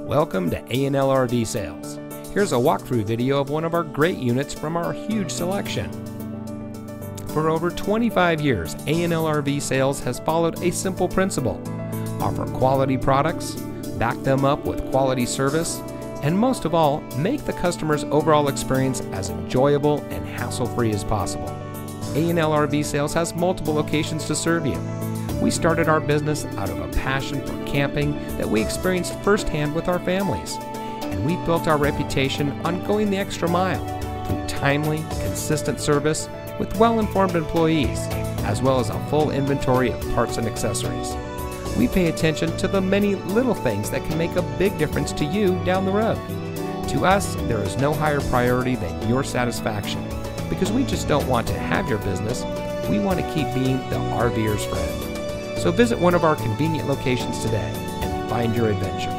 Welcome to A&L RV Sales. Here's a walkthrough video of one of our great units from our huge selection. For over 25 years, A&L RV Sales has followed a simple principle: offer quality products, back them up with quality service, and most of all, make the customer's overall experience as enjoyable and hassle-free as possible. A&L RV Sales has multiple locations to serve you. We started our business out of a passion for camping that we experienced firsthand with our families, and we've built our reputation on going the extra mile through timely, consistent service with well-informed employees, as well as a full inventory of parts and accessories. We pay attention to the many little things that can make a big difference to you down the road. To us, there is no higher priority than your satisfaction, because we just don't want to have your business, we want to keep being the RVer's friend. So visit one of our convenient locations today and find your adventure.